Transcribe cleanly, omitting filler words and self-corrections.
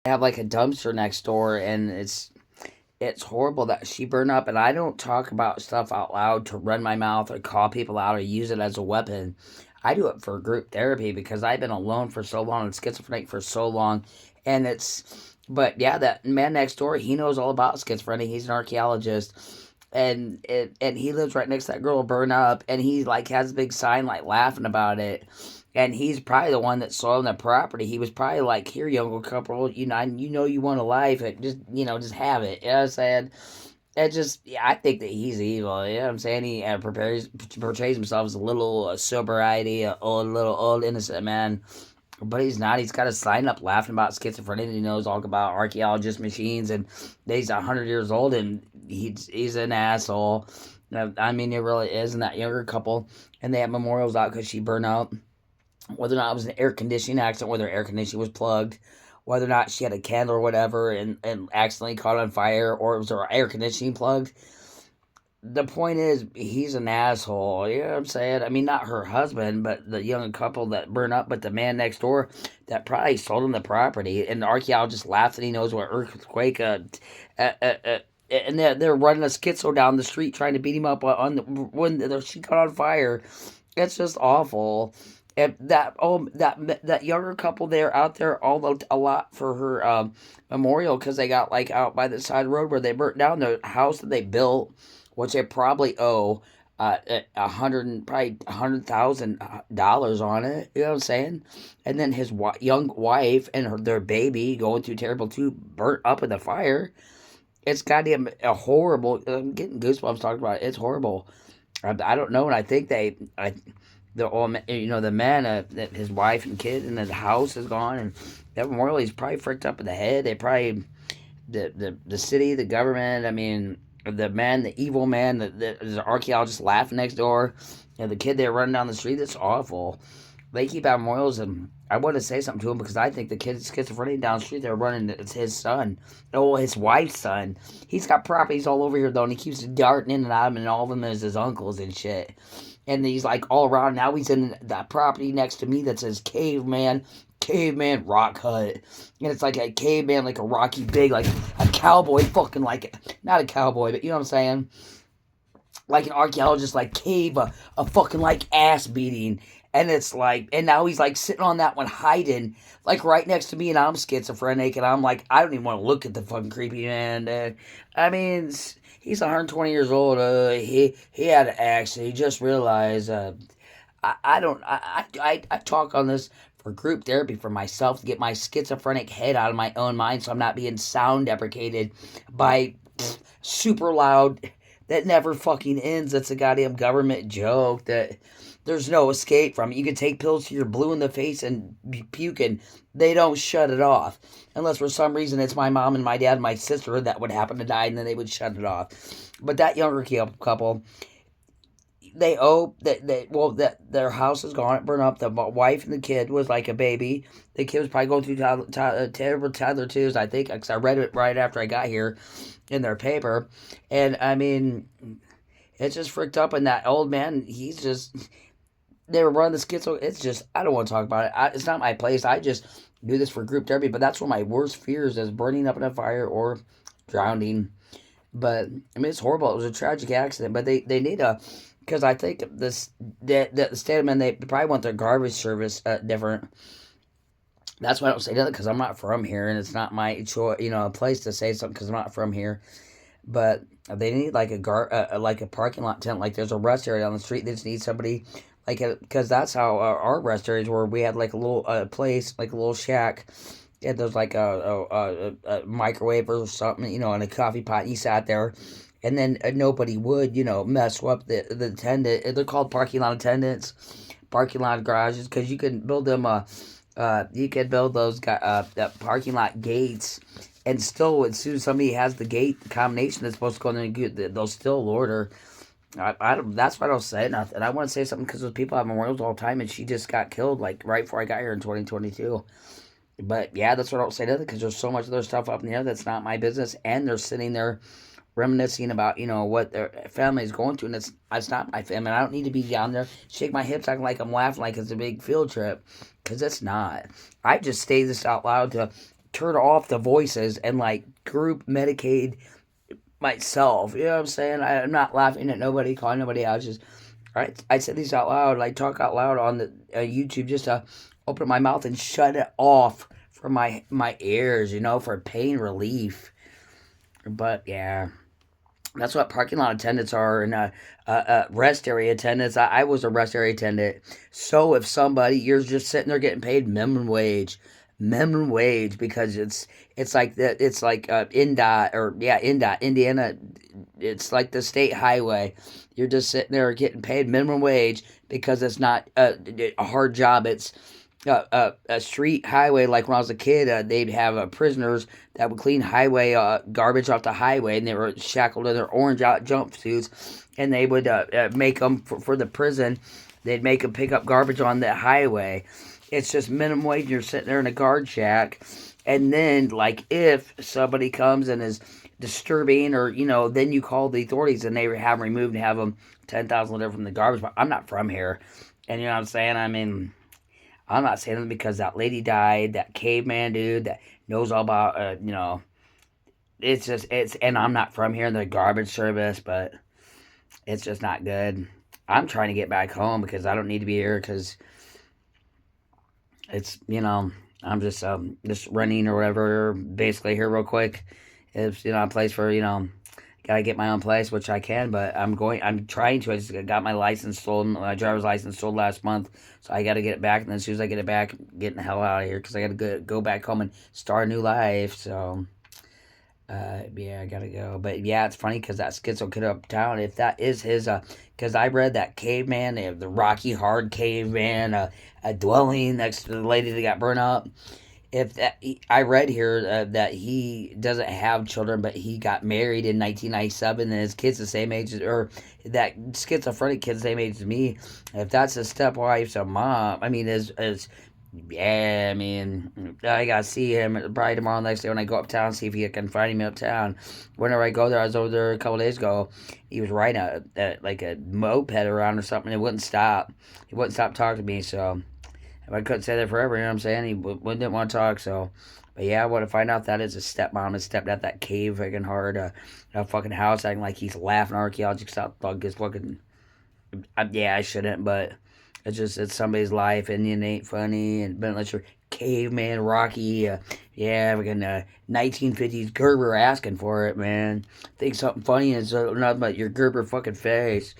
They have like a dumpster next door, and it's horrible that she burned up. And I don't talk about stuff out loud to run my mouth or call people out or use it as a weapon. I do it for group therapy because I've been alone for so long and schizophrenic for so long. And but yeah, that man next door, he knows all about schizophrenia. He's an archaeologist. And he lives right next to that girl who burned up, and he like has a big sign like laughing about it, and he's probably the one that sold the property. He was probably like, "Here, younger couple, you want a life, just have it." You know what I'm saying? Yeah, I think that he's evil. You know what I'm saying? He portrays himself as a little sobriety, a little old innocent man, but he's not. He's got a sign up laughing about schizophrenia. He knows all about archaeologist machines, and he's 100 years old, and he's an asshole. I mean, it really is. And that younger couple, and they have memorials out because she burned out, whether or not it was an air conditioning accident, whether air conditioning was plugged, whether or not she had a candle or whatever and accidentally caught on fire, or it was her air conditioning plugged. The point is, he's an asshole. You know what I'm saying? I mean, not her husband, but the young couple that burned up, but the man next door that probably sold him the property. And the archaeologist laughs and he knows what earthquake. And they're running a schizo down the street trying to beat him up when she caught on fire. It's just awful. And that younger couple there out there all a lot for her memorial because they got like out by the side of the road where they burnt down the house that they built, which they probably owe probably $100,000 on it. You know what I'm saying? And then his young wife and their baby going through terrible too, burnt up in the fire. It's goddamn a horrible. I'm getting goosebumps talking about it. It's horrible. I don't know, and I think the old the man, his wife and kid, and the house is gone, and that memorial, he's probably fricked up in the head. They probably the city, the government. I mean, the man, the evil man, the archaeologist laughing next door, and the kid there running down the street. It's awful. They keep out memorials, and I want to say something to him because I think the kid's schizophrenic down the street they're running, it's his son. Oh, his wife's son. He's got properties all over here, though, and he keeps darting in and out of them, and all of them is his uncles and shit. And he's like all around. Now he's in that property next to me that says caveman rock hut. And it's like a caveman, like a Rocky Big, like a cowboy, fucking like, not a cowboy, but you know what I'm saying? Like an archaeologist, like cave, a fucking like ass beating. And it's like, and now he's like sitting on that one hiding, like right next to me, and I'm schizophrenic, and I'm like, I don't even want to look at the fucking creepy man. I mean, he's 120 years old. He had an accident. He just realized. I don't. I talk on this for group therapy for myself to get my schizophrenic head out of my own mind, so I'm not being sound deprecated by super loud that never fucking ends. That's a goddamn government joke that there's no escape from. You can take pills till you're blue in the face and be puking. They don't shut it off. Unless for some reason it's my mom and my dad and my sister that would happen to die and then they would shut it off. But that younger couple, they owe that their house is gone, it burned up. The wife and the kid was like a baby. The kid was probably going through terrible toddler twos, I think, because I read it right after I got here in their paper. And I mean, it's just freaked up. And that old man, he's just, they were running the schizo. It's just, I don't want to talk about it. It's not my place. I just do this for group therapy. But that's one of my worst fears is burning up in a fire or drowning. But I mean, it's horrible. It was a tragic accident. But they need a, because I think the state of men, they probably want their garbage service different. That's why I don't say that because I'm not from here and it's not my choice, a place to say something because I'm not from here. But they need like like a parking lot tent. Like there's a rest area on the street. They just need somebody like because that's how our rest areas were. We had like a little place, like a little shack. And there's like a microwave or something, and a coffee pot. And you sat there, and then nobody would, mess up the attendant. They're called parking lot attendants, parking lot garages, because you can build them. You can build those parking lot gates, and still, as soon as somebody has the gate combination that's supposed to go in and they'll still order. I don't, that's why I don't say nothing. I want to say something because those people have memorials all the time, and she just got killed like right before I got here in 2022. But yeah, that's what I don't say nothing because there's so much other stuff up in the air that's not my business, and they're sitting there reminiscing about what their family is going through, and it's not my family. I don't need to be down there shake my hips acting like I'm laughing like it's a big field trip because it's not. I just say this out loud to turn off the voices and like group Medicaid myself. You know what I'm saying? I'm not laughing at nobody, calling nobody out. Just I said these out loud, like talk out loud on the YouTube, just to open my mouth and shut it off from my ears, for pain relief. But yeah, that's what parking lot attendants are, and rest area attendants. I was a rest area attendant. So if somebody you're just sitting there getting paid minimum wage because it's like that. It's like INDOT or yeah INDOT Indiana. It's like the state highway. You're just sitting there getting paid minimum wage because it's not a hard job. It's a street highway. Like when I was a kid, they'd have prisoners that would clean highway garbage off the highway, and they were shackled in their orange out jumpsuits, and they would make them for the prison. They'd make them pick up garbage on the highway. It's just minimum wage. You're sitting there in a guard shack, and then like if somebody comes and is disturbing, or then you call the authorities and they have them removed and have them 10,000 litter from the garbage. But I'm not from here, and you know what I'm saying. I mean, I'm not saying it because that lady died, that caveman dude that knows all about, and I'm not from here in the garbage service, but it's just not good. I'm trying to get back home because I don't need to be here because it's, I'm just running or whatever, basically here real quick. It's, a place for, gotta get my own place, which I can, but I'm trying to. I just got my license stolen, my driver's license stolen last month, so I gotta get it back, and then as soon as I get it back, I'm getting the hell out of here, because I gotta go back home and start a new life, so, yeah, I gotta go, but yeah, it's funny, because that schizo kid uptown, if that is his, because I read that caveman, they have the Rocky Hard caveman, a dwelling next to the lady that got burned up, if that I read here that he doesn't have children, but he got married in 1997, and his kid's the same age, or that schizophrenic kid's the same age as me. If that's a stepwife's a mom, I mean, yeah, I mean, I gotta see him probably tomorrow, next day when I go uptown, see if he can find him uptown. Whenever I go there, I was over there a couple days ago. He was riding like a moped around or something. It wouldn't stop. He wouldn't stop talking to me. So if I couldn't stay there forever, you know what I'm saying? He didn't want to talk, so. But yeah, I want to find out that is his stepmom has stepped out that cave fucking hard, a fucking house, acting like he's laughing archaeology stuff, fuck his fucking. Yeah, I shouldn't, but it's somebody's life, and it ain't funny, and but unless you're caveman Rocky, yeah, fucking 1950s Gerber asking for it, man. Think something funny is nothing but your Gerber fucking face.